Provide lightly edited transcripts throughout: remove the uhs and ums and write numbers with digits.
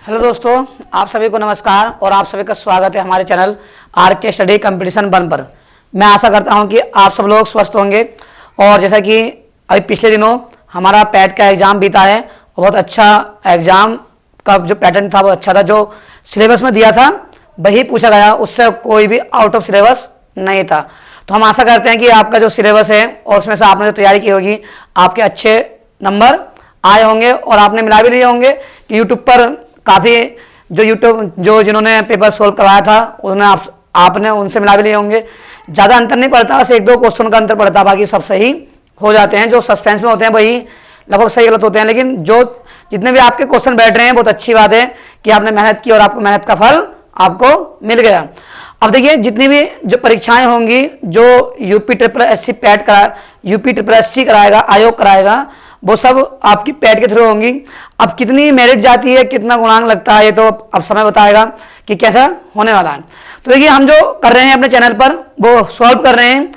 Hello दोस्तों, आप सभी को नमस्कार और आप सभी का स्वागत है हमारे चैनल आरके स्टडी कंपटीशन 1 पर। मैं आशा करता हूं कि आप सब लोग स्वस्थ होंगे। और जैसा कि अभी पिछले दिनों हमारा पैट का एग्ज़ाम बीता है और बहुत अच्छा एग्ज़ाम का जो पैटर्न था वो अच्छा था। जो सिलेबस में दिया था वही पूछा गया, उससे कोई भी आउट ऑफ सिलेबस नहीं था। तो हम आशा करते हैं कि आपका जो सिलेबस है और उसमें से आपने जो तैयारी की होगी आपके अच्छे नंबर आए होंगे और आपने मिला भी लिए होंगे कि यूट्यूब पर काफ़ी जिन्होंने पेपर सोल्व करवाया था उन्होंने आपने उनसे मिला भी लिए होंगे। ज़्यादा अंतर नहीं पड़ता, बस 1-2 क्वेश्चन का अंतर पड़ता, बाकी सब सही हो जाते हैं। जो सस्पेंस में होते हैं वही लगभग सही गलत होते हैं, लेकिन जो जितने भी आपके क्वेश्चन बैठ रहे हैं बहुत अच्छी बात है कि आपने मेहनत की और आपको मेहनत का फल आपको मिल गया। अब देखिए, जितनी भी जो परीक्षाएं होंगी जो यूपी ट्रिपल एस सी कराएगा, आयोग कराएगा, वो सब आपकी पैट के थ्रू होंगी। अब कितनी मेरिट जाती है, कितना गुणांक लगता है, ये तो अब समय बताएगा कि कैसा होने वाला है। तो देखिए, हम जो कर रहे हैं अपने चैनल पर वो सॉल्व कर रहे हैं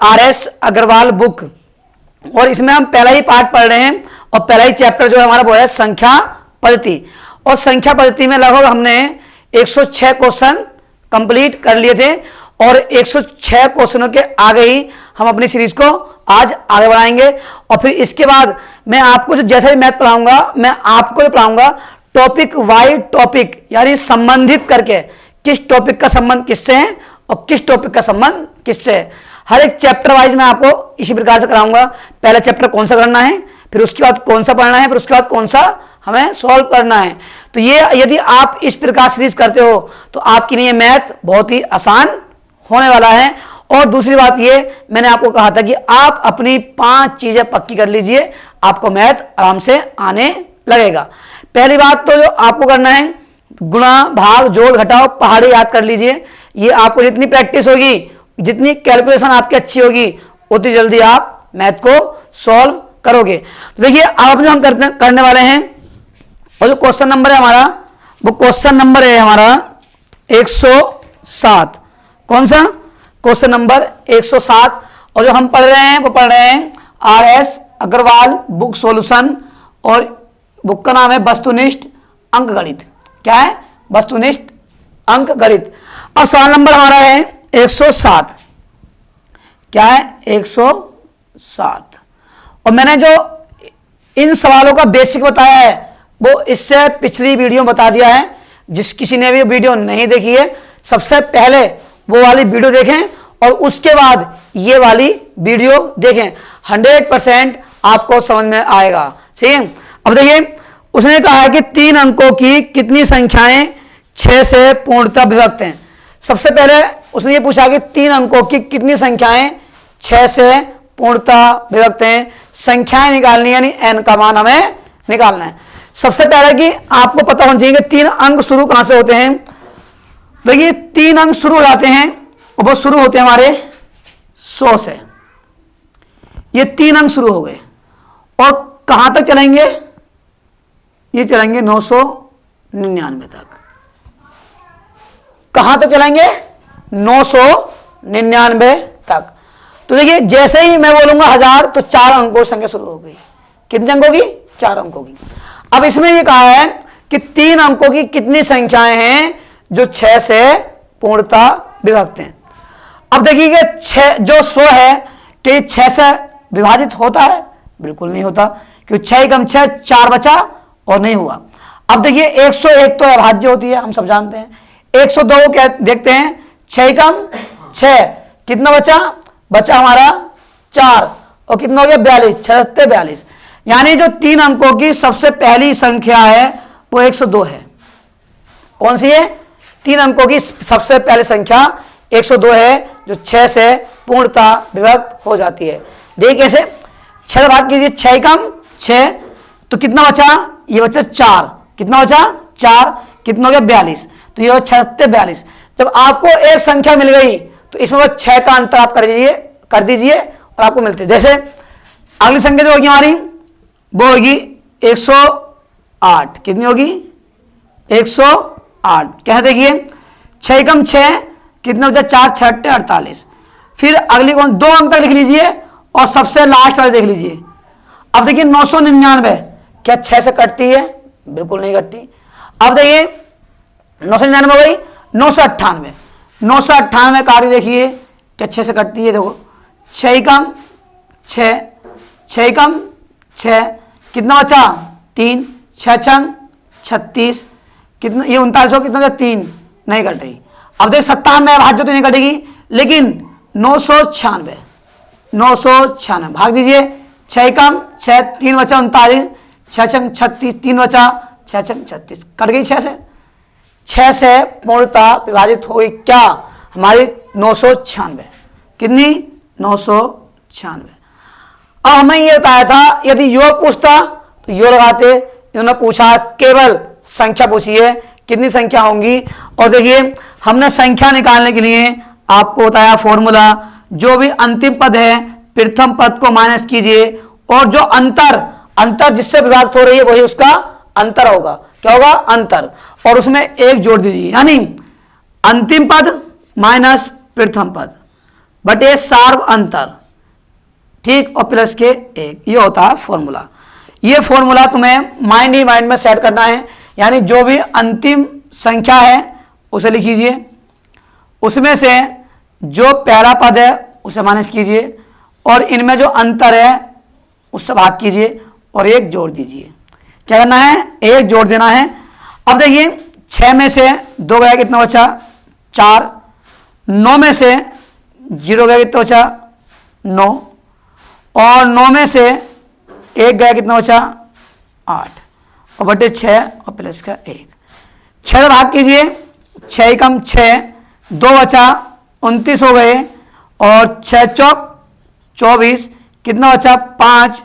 RS अग्रवाल बुक, और इसमें हम पहला ही पार्ट पढ़ रहे हैं और पहला ही चैप्टर जो है हमारा वो है संख्या पद्धति। और संख्या पद्धति में लगभग हमने 106 क्वेश्चन कंप्लीट कर लिए थे और 106 क्वेश्चनों के आगे ही हम अपनी सीरीज को आज आगे बढ़ाएंगे। और फिर इसके बाद मैं आपको जो जैसे भी मैथ पढ़ाऊंगा मैं आपको जो पढ़ाऊंगा टॉपिक वाइज टॉपिक, यानी संबंधित करके किस टॉपिक का संबंध किससे है और किस टॉपिक का संबंध किससे है। हर एक चैप्टर वाइज मैं आपको इसी प्रकार से कराऊंगा। पहला चैप्टर कौन सा करना है, फिर उसके बाद कौन सा पढ़ना है, फिर उसके बाद कौन सा हमें सॉल्व करना है। तो ये यदि आप इस प्रकार सीरीज करते हो तो आपके लिए मैथ बहुत ही आसान होने वाला है। और दूसरी बात ये, मैंने आपको कहा था कि आप अपनी 5 चीजें पक्की कर लीजिए, आपको मैथ आराम से आने लगेगा। पहली बात तो जो आपको करना है, गुणा भाग जोड़ घटाओ पहाड़ी याद कर लीजिए। ये आपको जितनी प्रैक्टिस होगी, जितनी कैलकुलेशन आपकी अच्छी होगी, उतनी जल्दी आप मैथ को सॉल्व करोगे। तो देखिए, अब जो हम करने वाले हैं और जो क्वेश्चन नंबर है हमारा, वो क्वेश्चन नंबर है हमारा 107। कौन सा? Question number 107। और जो हम पढ़ रहे हैं वो पढ़ रहे हैं RS अग्रवाल बुक सॉल्यूशन, और बुक का नाम है वस्तुनिष्ठ अंकगणित। क्या है? वस्तुनिष्ठ अंकगणित। अब सवाल नंबर हमारा है 107। क्या है? 107। और मैंने जो इन सवालों का बेसिक बताया है वो इससे पिछली वीडियो बता दिया है। जिस किसी ने भी वीडियो नहीं देखी है, सबसे पहले वो वाली वीडियो देखें और उसके बाद ये वाली वीडियो देखें, 100% आपको समझ में आएगा। ठीक है। अब देखिए, उसने कहा है कि 3 अंकों की कितनी संख्याएं 6 से पूर्णतः विभक्त हैं। सबसे पहले उसने ये पूछा कि 3 अंकों की कितनी संख्याएं 6 से पूर्णतः विभक्त हैं। संख्याएं निकालनी, यानी n का मान हमें निकालना है। सबसे पहले कि आपको पता होना चाहिए कि 3 अंक शुरू कहां से होते हैं। देखिए, 3 अंक शुरू हो जाते हैं और वो शुरू होते हैं हमारे 100 से। ये 3 अंक शुरू हो गए और कहां तक चलेंगे? ये चलेंगे 999 तक। कहां तक चलेंगे? 999 तक। तो देखिए, जैसे ही मैं बोलूंगा 1000 तो 4 अंकों की संख्या शुरू हो गई। कितने अंकों की? 4 अंकों की। अब इसमें ये कहा है कि 3 अंकों की कितनी संख्याएं हैं जो 6 से पूर्णतः विभक्त हैं। अब देखिए, 6 जो 100 है कि 6 से विभाजित होता है? बिल्कुल नहीं होता, क्योंकि 6 कम 6 4 बचा और नहीं हुआ। अब देखिए, 101 तो अभाज्य होती है, हम सब जानते हैं। 102 को क्या देखते हैं? 6 कम 6 कितना बचा हमारा 4, और कितना हो गया? 42, 6 42। यानी जो 3 अंकों की सबसे पहली संख्या है वो 102 है। कौन सी है? 3 अंकों की सबसे पहली संख्या 102 है, जो 6 से पूर्णतः विभक्त हो जाती है। देखिए कैसे, 6 भाग कीजिए, 6 कम 6 तो कितना बचा? ये बचा 4। कितना बचा? 4। कितना हो गया? 42। तो ये 6 42। जब आपको एक संख्या मिल गई तो इसमें बस 6 का अंतर आप कर दीजिए और आपको मिलते। जैसे अगली संख्या जो होगी हमारी वो होगी 108। कितनी होगी? 108। क्या देखिए, 6 कम 6 कितना बचा? 4 6 48। फिर अगली कौन? 2 अंक तक लिख लीजिए और सबसे लास्ट वाले देख लीजिए। अब देखिए 999 क्या 6 से कटती है? बिल्कुल नहीं कटती। अब देखिए 999 हो गई, 998, 998 काट देखिए कि 6 से कटती है, देखो 6 कम 6, 6 कम 6, कितना बचा 3, 6 छंग 36, कितना ये 39 हो, कितना 3 नहीं कट रही। अब देख 97 भाज्य तो नहीं कटेगी, लेकिन 996, 996 भाग दीजिए, 6 कम 6, 3 बचा 39, 6 छंग 36, 3 बचा 6 छंग 36, कट गई 6 से पूर्णतः विभाजित हो गई क्या हमारी 996, कितनी 996। अब हमें ये बताया था यदि योग पूछता तो योग लगाते, इन्होंने पूछा केवल संख्या पूछी है, कितनी संख्या होंगी। और देखिए हमने संख्या निकालने के लिए आपको बताया फॉर्मूला, जो भी अंतिम पद है प्रथम पद को माइनस कीजिए और जो अंतर जिससे विभाजित हो रही है वही उसका अंतर होगा। क्या होगा अंतर, और उसमें 1 जोड़ दीजिए, यानी अंतिम पद माइनस प्रथम पद बटे सार्व अंतर, ठीक, और प्लस के 1, ये होता है फॉर्मूला। ये फॉर्मूला तुम्हें माइंड ही माइंड में सेट करना है, यानी जो भी अंतिम संख्या है उसे लिख लीजिए, उसमें से जो पहला पद है उसे माइनस कीजिए और इनमें जो अंतर है उससे भाग कीजिए और 1 जोड़ दीजिए। क्या करना है 1 जोड़ देना है। अब देखिए 6 में से 2 गया, कितना बचा 4, 9 में से 0 गया, कितना बचा 9, और 9 में से 1 गया, कितना बचा 8, और बटे 6 और प्लस का 1, 6 भाग कीजिए, 6 कम 6, 2 बचा 29 हो गए, और 6 चौक 24, कितना बचा 5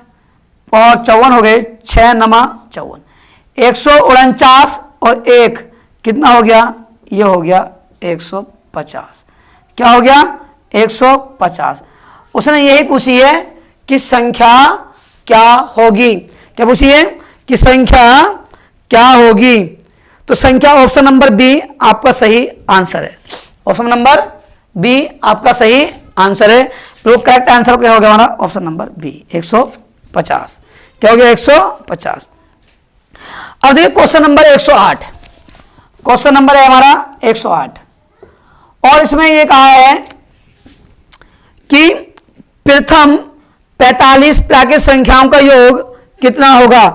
और 54 हो गए, 6 नमा 54, 149 और 1 कितना हो गया, ये हो गया 150। क्या हो गया 150। उसने यही पूछी है कि संख्या क्या होगी, क्या पूछी है कि संख्या क्या होगी। तो संख्या ऑप्शन नंबर बी आपका सही आंसर है, ऑप्शन नंबर बी आपका सही आंसर है। तो करेक्ट आंसर क्या हो गया हमारा ऑप्शन नंबर बी 150। क्या हो गया 150। अब देखिए क्वेश्चन नंबर 108, क्वेश्चन नंबर है हमारा 108, और इसमें ये कहा है कि प्रथम 45 प्राकृत संख्याओं का योग कितना होगा।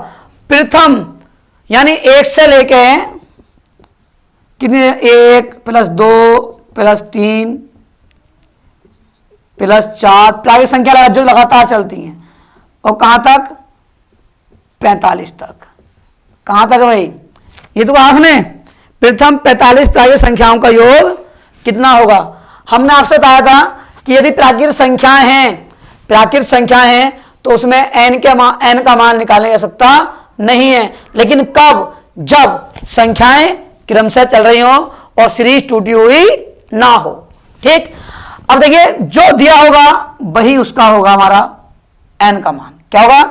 प्रथम यानी 1 से लेके कितने 1 + 2 + 3 + 4 प्राकृत संख्या जो लगातार चलती हैं, और कहां तक 45 तक। कहां तक भाई, ये तो कहा आपने प्रथम 45 प्राकृत संख्याओं का योग कितना होगा। हमने आपसे बताया था कि यदि प्राकृत संख्या है तो उसमें n का मान निकालने जा सकता नहीं है, लेकिन कब, जब संख्याएं क्रमशः चल रही हो और सीरीज टूटी हुई ना हो। ठीक, अब देखिए जो दिया होगा वही उसका होगा हमारा n का मान। क्या होगा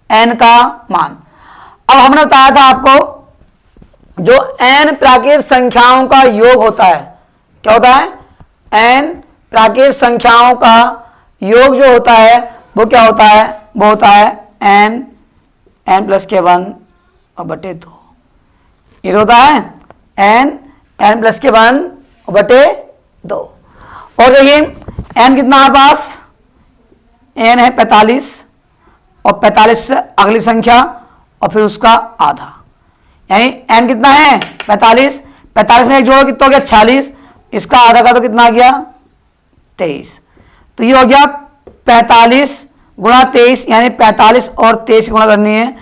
n का मान। अब हमने बताया था आपको जो n प्राकृत संख्याओं का योग होता है, क्या होता है n प्राकृत संख्याओं का योग जो होता है वो क्या होता है, वो होता है n + के 1 और बटे 2। ये होता है n + के 1 और बटे 2। और देखिए n कितना हमारे पास, n है 45 और 45 से अगली संख्या और फिर उसका आधा, यानी n कितना है 45, 45 में एक जोड़ो कितना हो गया 46, इसका आधा का तो कितना आ गया 23। तो ये हो गया 45 गुणा 23, यानी 45 और 23 गुणा करनी है।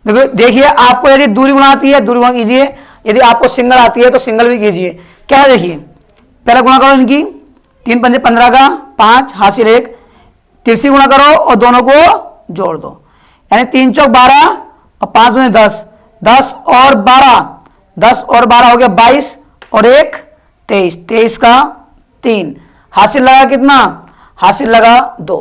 देखिए आपको यदि दूरी गुणा आती है दूरी गुणा कीजिए, यदि आपको सिंगल आती है तो सिंगल भी कीजिए। क्या है देखिए पहला गुणा करो इनकी, 3 पंजे 15 का 5 हासिल 1, तिरछी गुणा करो और दोनों को जोड़ दो, यानी 3 चौक 12 और 5 दूनी 10, 10 और 12, 10 और 12 हो गया 22 और 1 23, 23 का 3 हासिल लगा कितना, हासिल लगा 2।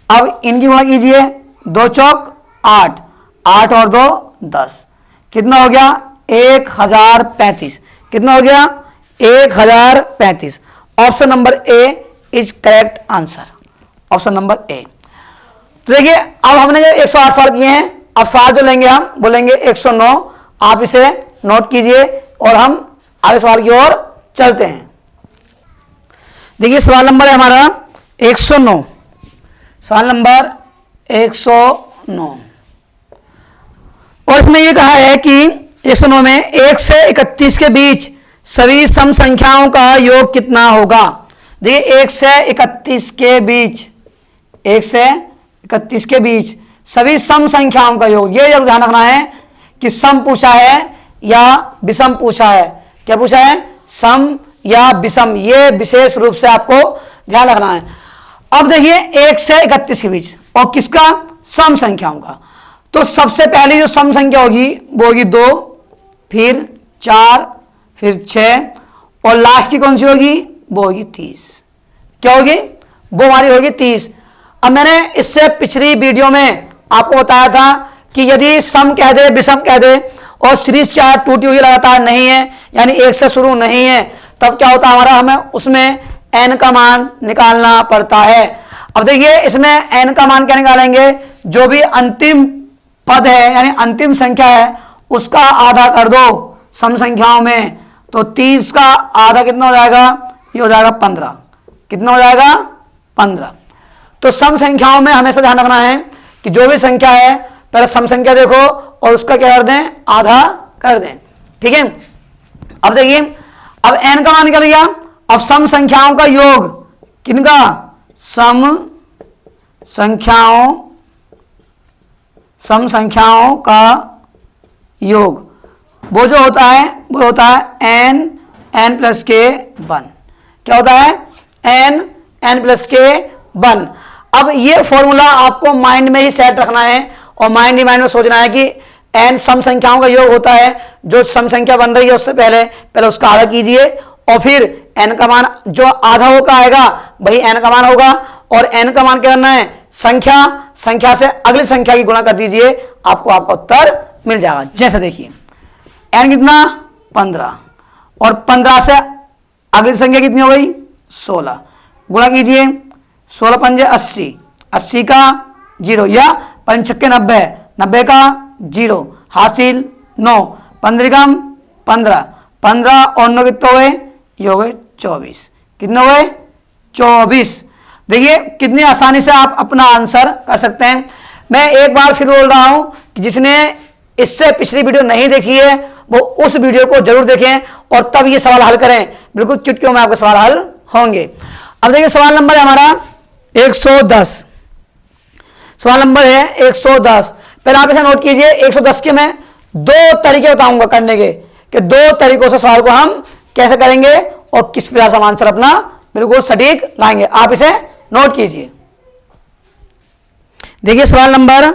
अब इनकी गुणा कीजिए, 2 चौक 8, 8 और 2 10, कितना हो गया 1035। कितना हो गया 1035। Option number A is correct answer, option number A. तो देखिए अब हमने जो 108 सवाल किए हैं, अब सवाल जो लेंगे हम बोलेंगे 109, आप इसे नोट कीजिए और हम आगे सवाल की ओर चलते हैं। देखिए सवाल नंबर है हमारा 109। सवाल नंबर 109 और इसमें यह कहा है कि 109 में 1 से 31 के बीच सभी सम संख्याओं का योग कितना होगा। देखिए 1 से 31 के बीच, 1 से 31 के बीच सभी सम संख्याओं का योग, ये जरूर ध्यान रखना है कि सम पूछा है या विषम पूछा है। क्या पूछा है? सम या विषम, ये विशेष रूप से आपको ध्यान रखना है। अब देखिए 1 से 31 के बीच और किसका? सम संख्याओं का। तो सबसे पहली जो सम संख्या होगी वो होगी 2, फिर 4, फिर 6 और लास्ट की कौन सी होगी? वो होगी 30। क्या होगी? वो हमारी होगी 30। अब मैंने इससे पिछली वीडियो में आपको बताया था कि यदि सम कह दे, विषम कह दे और सीरीज चार टूटी हुई लगातार नहीं है, यानी 1 से शुरू नहीं है, तब क्या होता है हमारा? हमें उसमें n का मान निकालना पड़ता है। अब देखिए इसमें n का मान क्या निकालेंगे? जो भी अंतिम पद है यानी अंतिम संख्या है उसका आधा कर दो सम संख्याओं में, तो 30 का आधा कितना हो जाएगा? ये हो जाएगा 15। कितना हो जाएगा? 15। तो सम संख्याओं में हमेशा ध्यान रखना है कि जो भी संख्या है पहले सम संख्या देखो और उसका क्या कर दें? आधा कर दें। ठीक है। अब देखिए अब n का मान निकल गया। अब सम संख्याओं का योग किनका? सम संख्याओं का योग वो जो होता है वो होता है n प्लस के 1। क्या होता है? n प्लस के 1। अब ये फॉर्मूला आपको माइंड में ही सेट रखना है और माइंड ही माइंड में सोचना है कि n सम संख्याओं का योग होता है। जो सम संख्या बन रही है उससे पहले उसका आधा कीजिए और फिर n का मान जो आधा होकर आएगा वही n का मान होगा और n का मान क्या करना है? संख्या से अगली संख्या की गुणा कर दीजिए, आपको आपका उत्तर मिल जाएगा। जैसे देखिए n कितना? 15 और 15 से अगली संख्या कितनी हो गई? 16। गुणा कीजिए, 16 पंजे 80, 80 का 0 या 5 छक्के 90, 90 का 0, हासिल 9, 15 15, 15 और 9 कितने हो गए? ये हो गए 24। कितने हो गए? 24। देखिए कितनी आसानी से आप अपना आंसर कर सकते हैं। मैं एक बार फिर बोल रहा हूं कि जिसने इससे पिछली वीडियो नहीं देखी है वो उस वीडियो को जरूर देखें और तब ये सवाल हल करें। बिल्कुल चुटकियों में आपके सवाल हल होंगे। अब देखिए सवाल नंबर है हमारा 110। सवाल नंबर है 110। पहले आप इसे नोट कीजिए। 110 के मैं 2 तरीके बताऊंगा करने के कि 2 तरीकों से सवाल को हम कैसे करेंगे और किस प्रकार से हम आंसर अपना बिल्कुल सटीक लाएंगे। आप इसे नोट कीजिए। देखिए सवाल नंबर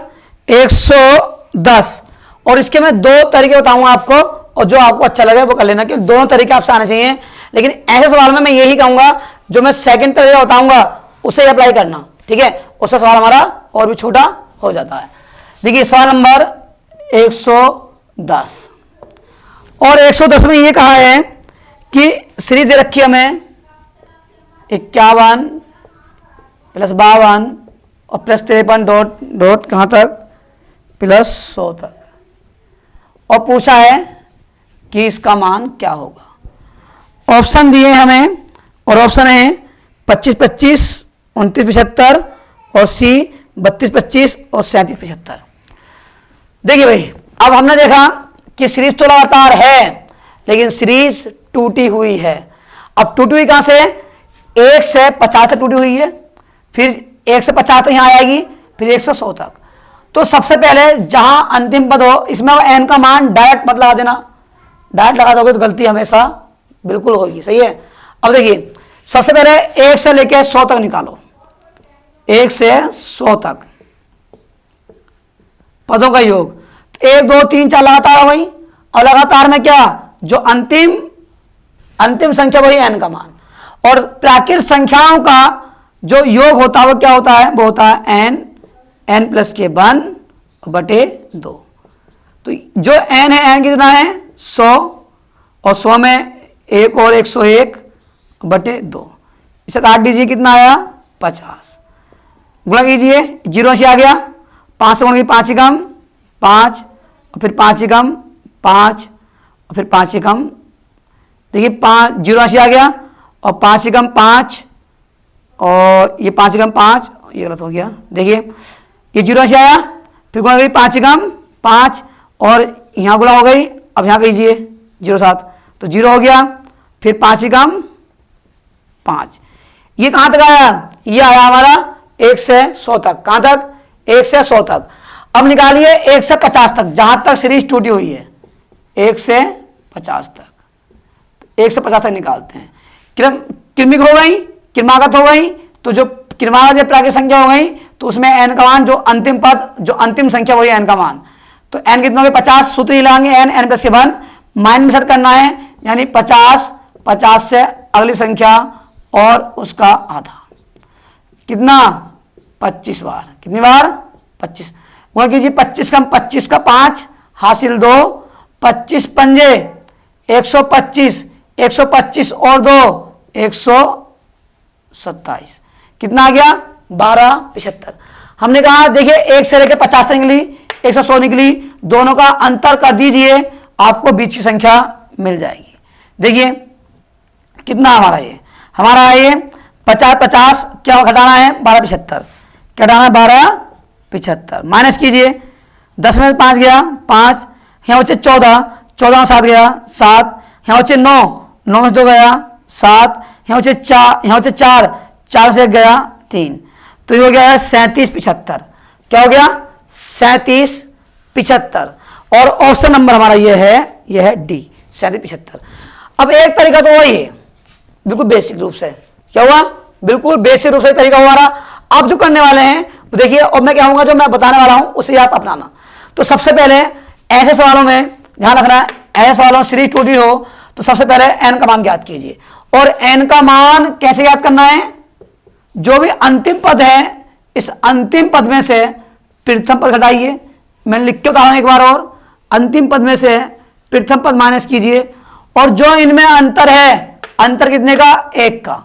110 और इसके मैं 2 तरीके बताऊंगा आपको और जो आपको अच्छा लगे वो कर लेना, क्योंकि दोनों तरीके आपसे आने चाहिए। लेकिन ऐसे सवाल में मैं यही कहूंगा जो मैं सेकंड तरीका बताऊंगा उसे अप्लाई करना। ठीक है, उससे सवाल हमारा और भी छोटा हो जाता है। देखिए सवाल नंबर 110 और 110 में ये कहा है कि सीरीज दे रखी हमें 51 प्लस 52 और प्लस 53 डॉट कहां तक? प्लस 100 तक, और पूछा है कि इसका मान क्या होगा। ऑप्शन दिए हमें और ऑप्शन है 25 25, 29 75 और सी 32 25 और 37 75। देखिए भाई अब हमने देखा कि सीरीज तो लगातार है लेकिन सीरीज टूटी हुई है। अब टूटी हुई कहां से? 1 से 50 तक टूटी हुई है, फिर 1 से 50 तक यहां आएगी, फिर 1 से 100 तक। तो सबसे पहले जहां अंतिम पद हो इसमें n का मान डायरेक्ट मत लगा देना। डायरेक्ट लगा दोगे तो गलती हमेशा बिल्कुल होगी। सही है। अब देखिए सबसे पहले 1 से लेकर 100 तक निकालो। 1 से 100 तक पदों का योग 1 2 3 4 लगातार हो गई और लगातार में क्या? जो अंतिम संख्या वही n का मान, और प्राकृत संख्याओं का जो योग होता है वो क्या होता है? वो होता है n प्लस के 1 बटे 2। तो जो n है n कितना है? 100 और 100 में 1 और 101 बटे 2। इसे काट दीजिए, कितना आया? 50। गुणा कीजिए, 0 से आ गया, 5 से गुणा 5 ही कम 5 और फिर 5 ही कम 5 और फिर 5 से कम, देखिए 5 जीरो राशि आ गया, और 5 से कम 5, और ये 5 से कम 5, ये गलत हो गया, देखिए ये जीरो राशि आया, फिर गुणा गई 5 से कम 5, और यहाँ गुणा हो गई, अब यहाँ कीजिए 0,7, तो 0 हो गया, फिर 5 से कम 5, ये कहाँ तक आया, ये आया हमारा 1 से 100 तक, कहाँ तक, 1 से 100 तक। अब निकालिए 1 से 50 तक, जहां तक सीरीज टूटी हुई है, 1 से 50 तक, 1 से 50 तक निकालते हैं। क्रमिक हो गई, क्रमागत हो गई, तो जो क्रमागत या प्राकृतिक संख्या हो गई, तो उसमें n का मान, जो अंतिम पद, जो अंतिम संख्या वही n का मान, तो n कितना हो गया 50, सूत्र ही लगाएंगे n प्लस के 1, माइनस में सेट करना है, यानी 50, 50 से अगली संख्या और उसका आधा, कितना 25 बार, कितनी बार 25, वह कीजिए 25 कम 25 का 5 हासिल 2, 25 पंजे 125, 125 और 2 127, कितना आ गया 1275। हमने कहा देखिए 1 से लेकर 50 तक निकली, 1 से 100 निकली, दोनों का अंतर कर दीजिए, आपको बीच की संख्या मिल जाएगी। देखिए कितना हमारा ये 50 क्या घटाना है 1275, क्या घटाना है 1275, माइनस कीजिए 10 में 5 गया 5, यहाँ बच्चे 14, 14 में 7 गया 7, यहाँ बच्चे 9, 9 में 2 गया 7, यहाँ बच्चे 4, यहाँ बच्चे 4, 4 से 1 गया 3, तो ये हो गया है 37 75, क्या हो गया 37 75, और ऑप्शन नंबर हमारा ये है डी 37 75। अब एक तरीका तो वही है, बिल्कुल बेसिक रूप से, क्या हुआ बिल्कुल बेसिक रूप से तरीका हुआ रहा। अब जो करने वाले हैं वो देखिए, और मैं क्या कहूंगा जो मैं बताने वाला हूं उसे आप अपनाना। तो सबसे पहले ऐसे सवालों में ध्यान रखना है, ऐसे सवालों में सीरीज टूटी हो तो सबसे पहले n का मान ज्ञात कीजिए, और n का मान कैसे ज्ञात करना है, जो भी अंतिम पद है इस अंतिम पद में से प्रथम पद घटाइए, मैंने लिख के बताऊं एक बार और, अंतिम पद में से प्रथम पद माइनस कीजिए, और जो इनमें अंतर है, अंतर कितने का 1 का,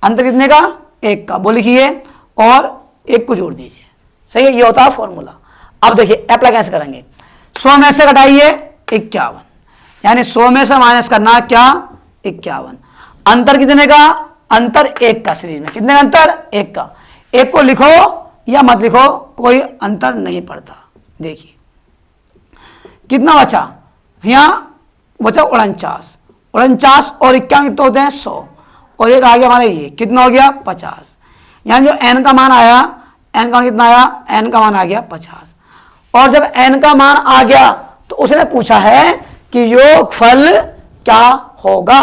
अंतर कितने का 1 का वो लिखिए, और 1 को जोड़ दीजिए, सही है, ये होता है फॉर्मूला। अब देखिए अप्लाई कैसे करेंगे, 100 में से घटाइए 51, यानी 100 में से माइनस करना क्या 51, अंतर कितने का, अंतर 1 का, सीरीज में कितने का अंतर 1 का, 1 को लिखो या मत लिखो कोई अंतर नहीं पड़ता। देखिए कितना बचा, यहाँ बचा 49, 49 और 51 कितने होते हैं 100, और एक आ गया हमारे ये कितना हो गया 50, यानी जो n का मान आया, n का मान कितना आया, n का मान आ गया 50, और जब n का मान आ गया तो उसने पूछा है कि योगफल क्या होगा।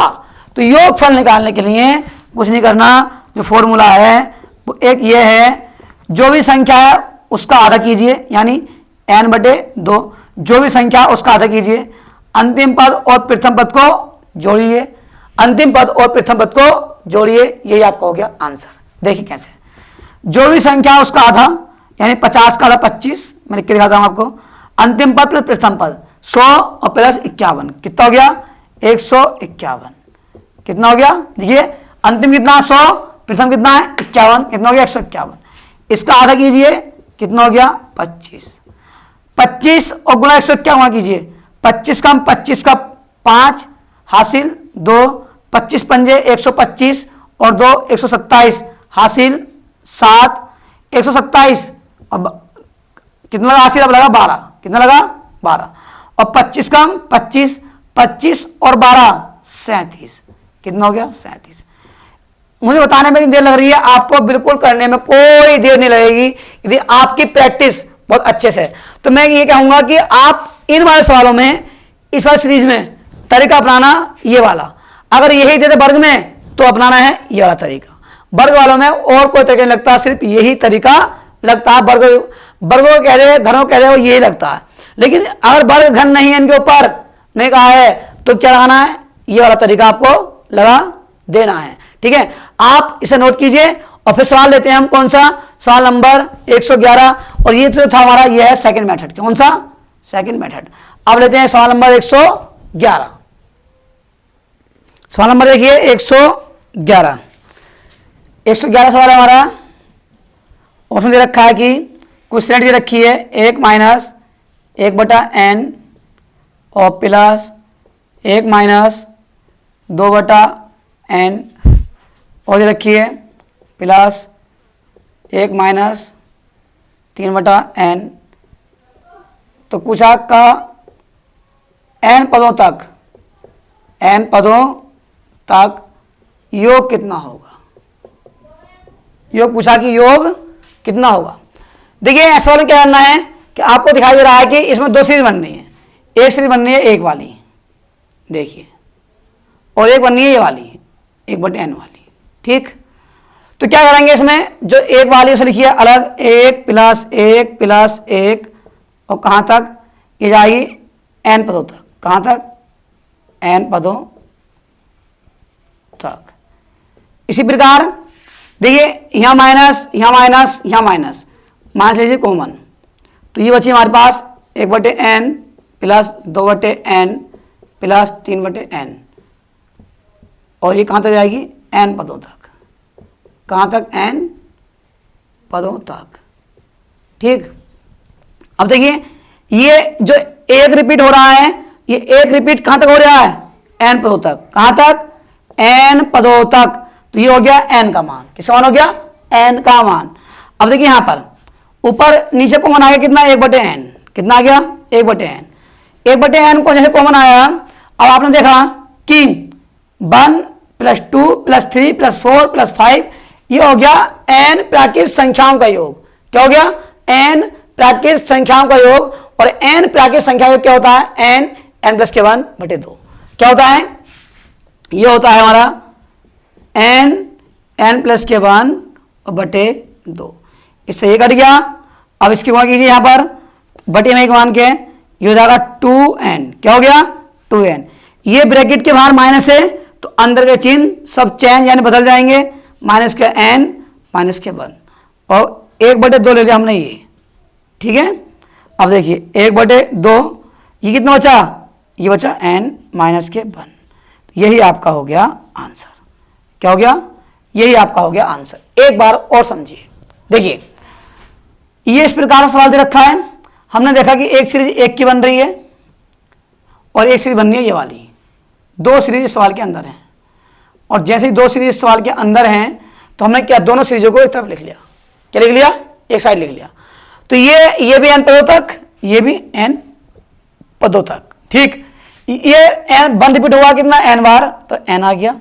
तो योगफल निकालने के लिए कुछ नहीं करना, जो फॉर्मूला है वो एक ये है, जो भी संख्या है उसका आधा कीजिए, यानी n/2, जो भी संख्या उसका आधा कीजिए, अंतिम पद और प्रथम पद को जोड़िए, अंतिम पद और प्रथम पद को जोड़िए, यही आपका हो गया आंसर। देखिए कैसे, जो भी संख्या उसका आधा, यानी 50 का आधा 25, मैं लिख के दिखाता हूं आपको, अंतिम पद प्लस प्रथम पद 100 और प्लस 51, कितना हो गया 151, कितना हो गया, देखिए अंतिम कितना 100, प्रथम कितना है 51, कितना हो गया 151, इसका आधा कीजिए, कितना हो गया 25, 25 और गुणा 151 कीजिए, 25 का 25 का 5 हासिल 2, 25 पंजे 125 और 2 127 हासिल 7, 127, अब कितना लगा हासिल, अब लगा 12, कितना लगा 12, और 25 कम 25, 25 और 12 37, कितना हो गया 37। मुझे बताने में देर लग रही है, आपको बिल्कुल करने में कोई देर नहीं लगेगी यदि आपकी प्रैक्टिस बहुत अच्छे से। तो मैं ये कहूंगा कि आप इन वाले सवालों में, इस वाले सीरीज में तरीका अपनाना ये वाला, अगर यही देते वर्ग में तो अपनाना है ये वाला तरीका, वर्ग वालों में और कोई तरीका नहीं लगता, सिर्फ यही तरीका लगता है। वर्गों कह रहे घरों कह रहे हो यही लगता है, लेकिन अगर वर्ग घन नहीं है इनके ऊपर नहीं कहा है तो क्या लगाना है, ये वाला तरीका आपको लगा देना है। ठीक है, आप इसे नोट कीजिए और फिर सवाल लेते हैं हम, कौन सा सवाल नंबर 111, और ये तो था हमारा, ये है सेकंड मेथड, कौन सा सेकंड मेथड। अब लेते हैं सवाल नंबर 111, सवाल नंबर देखिए 111 सवाल है हमारा, उसमें दे रखा है कि कुछ श्रेणी दे रखी है 1 - 1/n और प्लस 1 माइनस 2/n और ये रखिए प्लस 1 माइनस 3/n। तो पूछा का n पदों तक योग कितना होगा, योग पूछा कि योग कितना होगा। देखिए ऐसा वाला क्या करना है कि आपको दिखाई दे रहा है कि इसमें 2 सीरीज बन रही है, एक सीरीज बन रही है 1 वाली, देखिए, और एक बन रही है ये वाली 1/n वाली, ठीक। तो क्या करेंगे इसमें जो 1 वाली उसे लिखिए अलग, 1 + 1 + 1 और कहाँ तक ये जाएगी n पदों तक, कहाँ तक n पदों तक। इसी प्रकार देखिए यहाँ माइनस यहाँ माइनस यहाँ माइनस माइनस लीजिए कॉमन, तो ये बची हमारे पास 1/n + 2/n + 3/n और ये कहाँ तक जाएगी n पदों तक, कहाँ तक n पदों तक, ठीक। अब देखिए ये जो 1 रिपीट हो रहा है, ये 1 रिपीट कहाँ तक हो रहा है n पदों तक, कहाँ तक n पदों तक। तो ये हो गया n का मान, किसका मान हो गया n का मान। अब देखिए यहाँ पर ऊपर नीचे कॉमन आ गया कितना 1/n, कितना आ गया 1/n, 1/n को जैसे कॉमन आया, अब आपने देखा कि 1 + 2 + 3 + 4 + 5 ये हो गया n प्राकृत संख्याओं का योग। क्या हो गया n प्राकृत संख्याओं का योग, और n प्राकृत संख्या योग क्या होता है n + 1/2 क्या होता है, ये होता है हमारा n + 1/2। इससे ये कट गया। अब इसकी गुणा कीजिए यहाँ पर बटे में मान के, ये हो जाएगा 2n, क्या हो गया 2n। ये ब्रैकेट के बाहर माइनस है तो अंदर के चिन्ह सब चेंज यानी बदल जाएंगे, माइनस के n -1 और 1/2 ले लिया हमने ये, ठीक है। अब देखिए 1/2 ये कितना बचा, ये बचा n -1। यही आपका हो गया आंसर। क्या हो गया, यही आपका हो गया आंसर। एक बार और समझिए, देखिए ये इस प्रकार का सवाल दे रखा है, हमने देखा कि एक सीरीज 1 की बन रही है और एक सीरीज बन रही है ये वाली, 2 सीरीज सवाल के अंदर है, और जैसे ही 2 सीरीज सवाल के अंदर हैं तो हमने क्या दोनों सीरीजों को एक तरफ लिख लिया, क्या लिख लिया एक साइड लिख लिया। तो ये भी n पदों तक, ये भी n पदों तक, ठीक। ये n 1 रिपीट हुआ कितना n बार, तो n आ गया।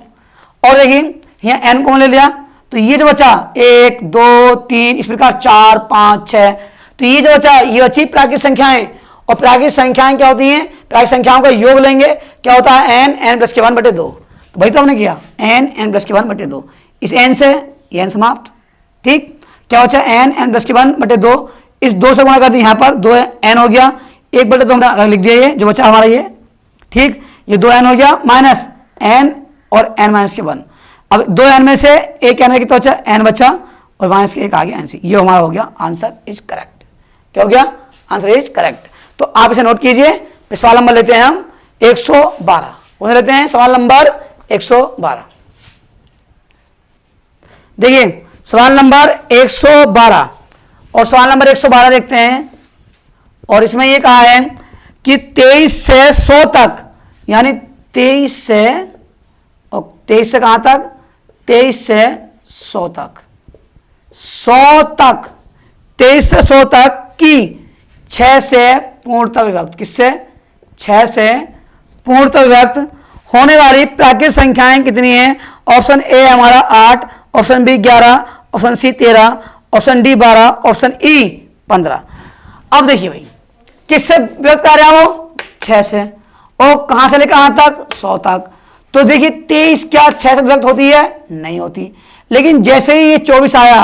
और देखिए यहाँ n कौन ले लिया, तो ये जो बचा 1 2 3 इस प्रकार 4 5 6, तो ये जो बचा ये बची प्राकृत संख्याएं, और प्राकृत संख्याएं क्या होती हैं, प्राकृत संख्याओं का योग लेंगे, क्या होता है n + 1/2। तो वही तो हमने किया n + 1/2, इस n से ये n समाप्त, ठीक। क्या बचा n + 1/2, इस 2 से गुणा कर दी, यहाँ पर 2n हो गया, 1/2 हमने अलग लिख दिया, ये जो बचा हमारा ये, ठीक। ये 2n हो गया माइनस n और n - 1। अब 2n में से एक n में कितना बचा n बचा और -1 आ गया n से, ये हमारा हो गया आंसर इज करेक्ट। क्या हो गया आंसर इज करेक्ट। तो आप इसे नोट कीजिए। फिर सवाल नंबर लेते हैं हम 112, कौन लेते हैं सवाल नंबर 112। देखिए सवाल नंबर 112 और सवाल नंबर 112 देखते हैं, और इसमें ये कहा है कि 23 से 100 तक, यानी 23 से, और 23 से कहां तक 23 से 100 तक, 100 तक 23 से 100 तक की 6 से पूर्णतः विभक्त, किससे 6 से पूर्णतः विभक्त होने वाली प्राकृत संख्याएं कितनी हैं। ऑप्शन ए हमारा 8, option B 11, option C 13, option D 12, option E 15। अब देखिए भाई किससे विभक्त आ रहा है वो 6 से, और कहां से लेकर कहां तक 100 तक। तो देखिए 23 क्या 6 से विभक्त होती है, नहीं होती, लेकिन जैसे ही ये 24 आया,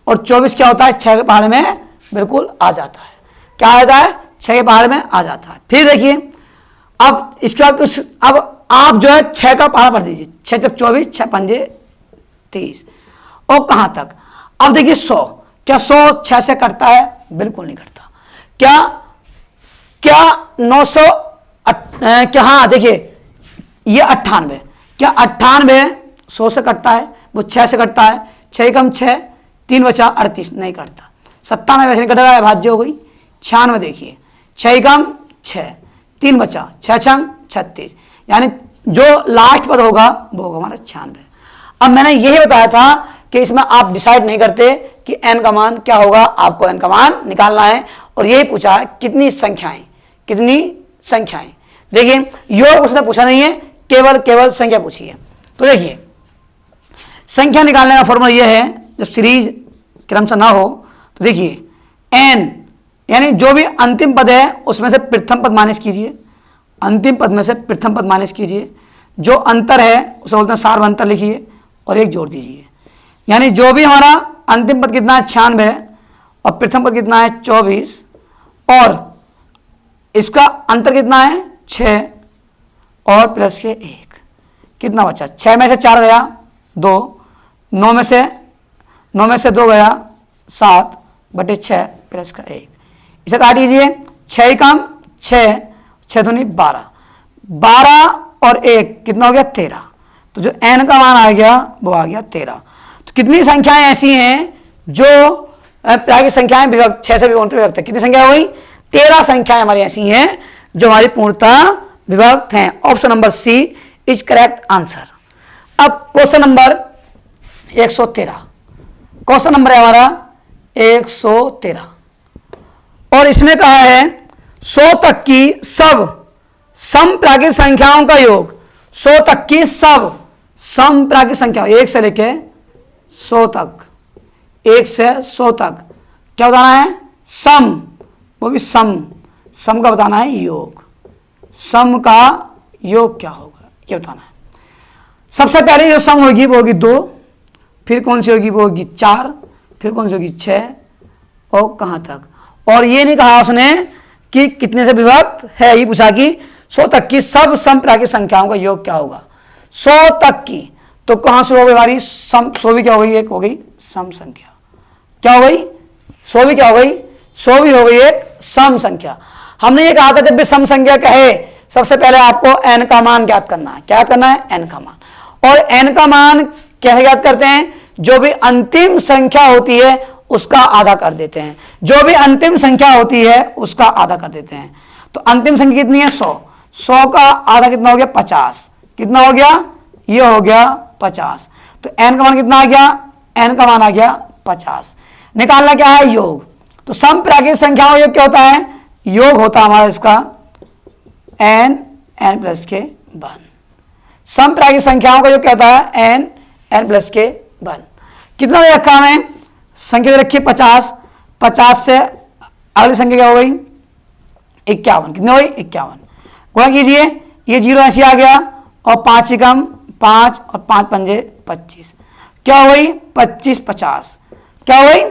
और 24 क्या होता है 6 के पहाड़े में बिल्कुल आ जाता है, क्या आ जाता है 6 के पहाड़े में आ जाता है। फिर देखिए अब इसके बाद कुछ, अब आप जो है 6 का पहाड़ा पढ़ दीजिए, 6 तक 24, 6 पंजे 23, और कहां तक। अब देखिए 100, क्या 100 6 से कटता है, बिल्कुल नहीं कटता। क्या क्या 900 क्या, हाँ देखिए ये 98, क्या 98 100 से कटता है, वो 6 से कटता है, 6 कम 6 3 बचा 38, नहीं कटता। 97 वैसे नहीं कट रहा है, भाज्य हो गई। 96 देखिए 6 कम 6 3 बचा 6 छंग 36, यानी जो लास्ट पद होगा वो होगा हमारा 96। अब मैंने यही बताया था कि इसमें आप डिसाइड नहीं करते कि n का मान क्या होगा, आपको n का मान निकालना है। और यही पूछा है कितनी संख्याएं, कितनी संख्याएं। देखिए योग उसने पूछा नहीं है, केवल संख्या पूछी है। तो देखिए संख्या निकालने का फॉर्मूला यह है, जब सीरीज क्रम से ना हो तो देखिए n यानी जो भी अंतिम पद है उसमें से प्रथम पद माइनस कीजिए, अंतिम पद में से प्रथम पद माइनस कीजिए, जो अंतर है उसे बोलते हैं सार्व अंतर लिखिए और एक जोड़ दीजिए। यानी जो भी हमारा अंतिम पद कितना है 96 और प्रथम पद कितना है 24 और इसका अंतर कितना है 6 और प्लस के 1, कितना बचा, 6 में से 4 गया 2, 9 में से 2 गया 7 बटे 6 प्लस का 1, इसे काट दीजिए। 6 कम 6 दूनी 12, 12 और 1 कितना हो गया 13। तो जो n का मान आ गया वो आ गया 13। तो कितनी संख्याएं ऐसी हैं जो प्राकृतिक संख्याएं विभक्त 6 से विभक्त है, कितनी संख्या हो गई 13 संख्याएं हमारी ऐसी हैं जो हमारी पूर्णतः विभक्त हैं। Option number C is correct answer. अब क्वेश्चन नंबर 113, क्वेश्चन नंबर है हमारा 113 और इसमें कहा है 100 तक की सब समप्राकृत संख्याओं का योग, 100 तक की सब समप्राकृत संख्या 1 से लेके 100 तक, 1 से 100 तक क्या बताना है, सम, वो भी सम का बताना है योग, सम का योग क्या होगा ये बताना है। सबसे पहले जो सम होगी वो होगी 2, फिर कौन सी होगी वो होगी 4, फिर कौन सी होगी 6 और कहाँ तक। और ये नहीं कहा उसने कि कितने से विभक्त है, ये पूछा कि 100 तक की सब समप्राकृत संख्याओं का योग क्या होगा। 100 तक की तो कहाँ से हो गई हमारी सम, 100 भी क्या हो गई, एक हो गई सम संख्या, क्या हो गई 100 भी क्या हो गई, 100 भी हो गई एक सम संख्या। हमने ये कहा था जब भी सम संख्या कहे सबसे पहले आपको n का मान ज्ञात करना है, क्या करना है n का मान। और n का मान कैसे ज्ञात करते हैं, जो भी अंतिम संख्या होती है उसका आधा कर देते हैं, जो भी अंतिम संख्या होती है उसका आधा कर देते हैं। तो अंतिम संख्या कितनी है 100, 100 का आधा कितना हो गया 50, कितना हो गया ये हो गया 50। तो n का मान कितना आ गया, n का मान आ गया 50। निकालना क्या है योग, तो समप्राकृत संख्याओं का योग क्या होता है, योग होता है हमारा इसका n प्लस के 1। समप्राकृत संख्याओं का योग क्या होता है n प्लस के 1। कितना दे रखा हमें, संख्या दे रखी है 50, 50 से अगली संख्या क्या हो गई 51, कितनी हो गई 51, गुणा कीजिए, ये 0 ऐसे आ गया और 5 ही कम 5 और 5 पंजे 25, क्या हो गई 25 50, क्या हो गई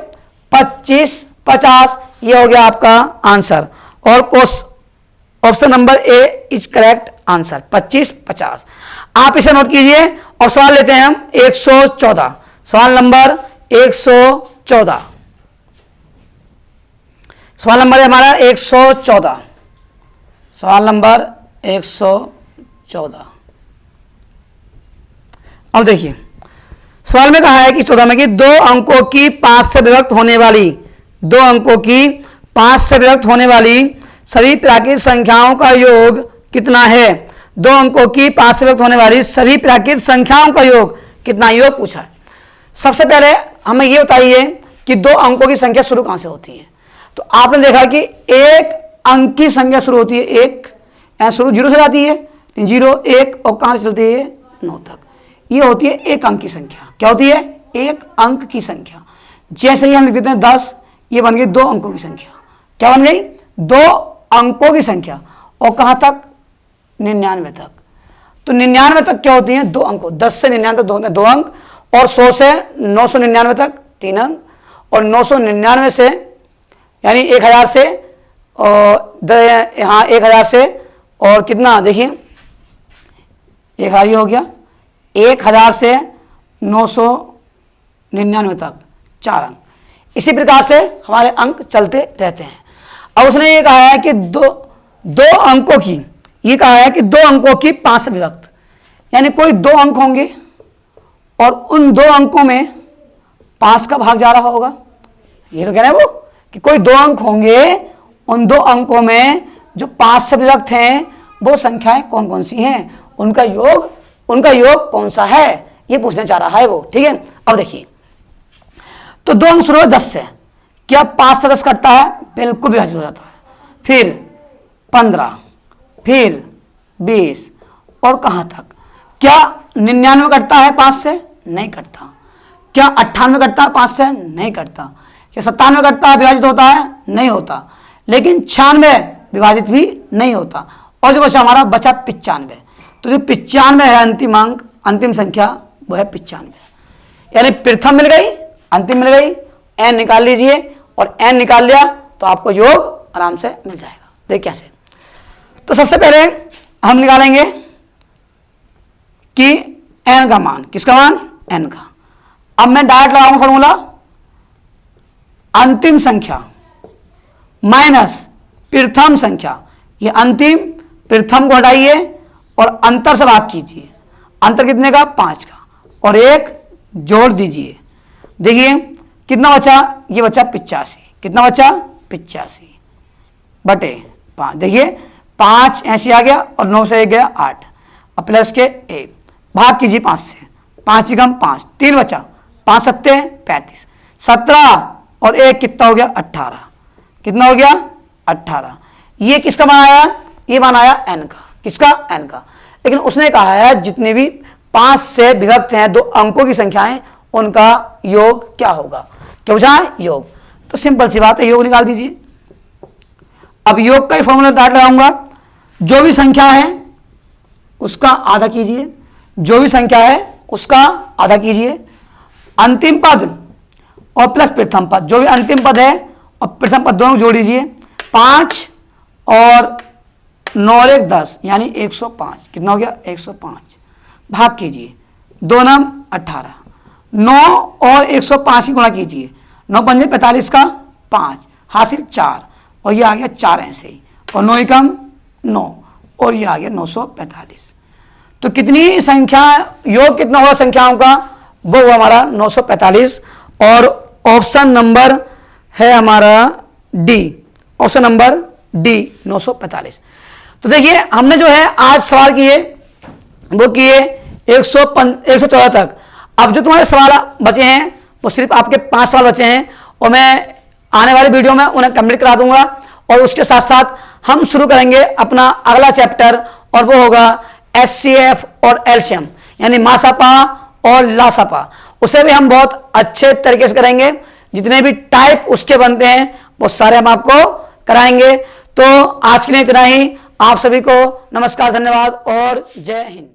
25 50, ये हो गया आपका आंसर। और option number A is correct answer 25 50। आप इसे नोट कीजिए और सवाल लेते हैं हम 114, सवाल नंबर 114, सवाल नंबर है हमारा 114, सवाल नंबर 114। अब देखिए सवाल में कहा है कि 14 में कि 2 अंकों की 5 से विभक्त होने वाली, 2 अंकों की 5 से विभक्त होने वाली सभी प्राकृत संख्याओं का योग कितना है। 2 अंकों की 5 से विभक्त होने वाली सभी प्राकृत संख्याओं का योग कितना, योग पूछा है। सबसे पहले हमें ये बताइए कि 2 अंकों की संख्या शुरू कहां से होती है। तो आपने देखा कि एक अंक की संख्या शुरू होती है, एक शुरू 0 से जाती है, 0 1 और कहां से चलती है 9 तक, ये होती है एक अंक की संख्या। क्या होती है, एक अंक की संख्या। जैसे ही हम लिख देते हैं 10, ये बन गई 2 अंकों की संख्या। क्या बन गई 2 अंकों की संख्या। और कहां तक 99 तक। तो 99 तक क्या होती है 2 अंक, 10 से 99 तक 2 अंक, और 100 से 999 तक 3 अंक, और 999 से यानी 1000 से और हाँ 1000 से और कितना देखिए 1000 हो गया, 1000 से 999 तक 4 अंक। इसी प्रकार से हमारे अंक चलते रहते हैं। अब उसने ये कहा है कि दो अंकों की, ये कहा है कि 2 अंकों की 5 से विभक्त, यानी कोई 2 अंक होंगे और उन 2 अंकों में 5 का भाग जा रहा होगा। ये तो कह रहे हैं वो कि कोई 2 अंक होंगे, उन 2 अंकों में जो 5 से विभक्त हैं वो संख्याएं कौन कौन सी हैं, उनका योग कौन सा है, ये पूछना चाह रहा है वो। ठीक है, अब देखिए, तो 2 अंक शुरू 10 से, क्या 5 से 10 कटता है? बिल्कुल विभाजित हो जाता है। फिर 15, फिर 20 और कहां तक? क्या 99 कटता है 5 से? नहीं कटता। क्या 98 कटता है 5 से? नहीं कटता। क्या 97 कटता है, विभाजित होता है? नहीं होता। लेकिन 96 विभाजित भी नहीं होता। और जो बचा हमारा, बचा 95। तो जो 95 है अंतिम अंक, अंतिम संख्या, वो है 95। यानी प्रथम मिल गई, अंतिम मिल गई, n निकाल लीजिए और n निकाल लिया तो आपको योग आराम से मिल जाएगा। देखिए कैसे। तो सबसे पहले हम निकालेंगे कि n का मान, किसका मान? n का। अब मैं डायरेक्ट लगाऊंगा फॉर्मूला, अंतिम संख्या माइनस प्रथम संख्या। ये अंतिम, प्रथम को हटाइए और अंतर से भाग कीजिए। अंतर कितने का? 5 का, और 1 जोड़ दीजिए। देखिए कितना बचा? ये बचा 85। कितना बचा? 85 बटे 5। देखिए 5 ऐसे आ गया और 9 से 1 गया 8, अब प्लस के 1, भाग कीजिए 5 से, 5 से कम 5, 3 बचा, 5 सत्ते 35, 17 और 1 कितना हो गया? 18। कितना हो गया? 18। ये किसका मान आया? ये मान आया n का। किसका? n का। लेकिन उसने कहा है जितने भी 5 से विभक्त हैं 2 अंकों की संख्याएं, उनका योग क्या होगा? क्या बचा? योग। तो सिंपल सी बात है, योग निकाल दीजिए। अब योग का ही फॉर्मूला डायरेक्ट लगाऊंगा। जो भी संख्या है उसका आधा कीजिए, जो भी संख्या है उसका आधा कीजिए, अंतिम पद और प्लस प्रथम पद, जो भी अंतिम पद है और प्रथम पद दोनों जोड़ दीजिए। 5 और 9 और 1 10, यानी 105। कितना हो गया? 105। भाग कीजिए, 2 9 18, 9 और 105 की गुणा कीजिए, 9 पंजे 45 का 5, हासिल 4, और ये आ गया 4 ऐसे ही, और 9 एकम 9, और ये आ गया 945। तो कितनी संख्या, योग कितना हुआ संख्याओं का? वो हुआ हमारा 945, और ऑप्शन नंबर है हमारा डी, ऑप्शन नंबर डी 945। तो देखिए हमने जो है आज सवाल किए वो किए 114 तक। अब जो तुम्हारे सवाल बचे हैं वो सिर्फ आपके 5 सवाल बचे हैं, और मैं आने वाली वीडियो में उन्हें कंप्लीट करा दूंगा। और उसके साथ साथ हम शुरू करेंगे अपना अगला चैप्टर, और वो होगा HCF और एलसीएम, यानी मासापा और लासापा। उसे भी हम बहुत अच्छे तरीके से करेंगे। जितने भी टाइप उसके बनते हैं वो सारे हम आपको कराएंगे। तो आज के लिए इतना ही। आप सभी को नमस्कार, धन्यवाद और जय हिंद।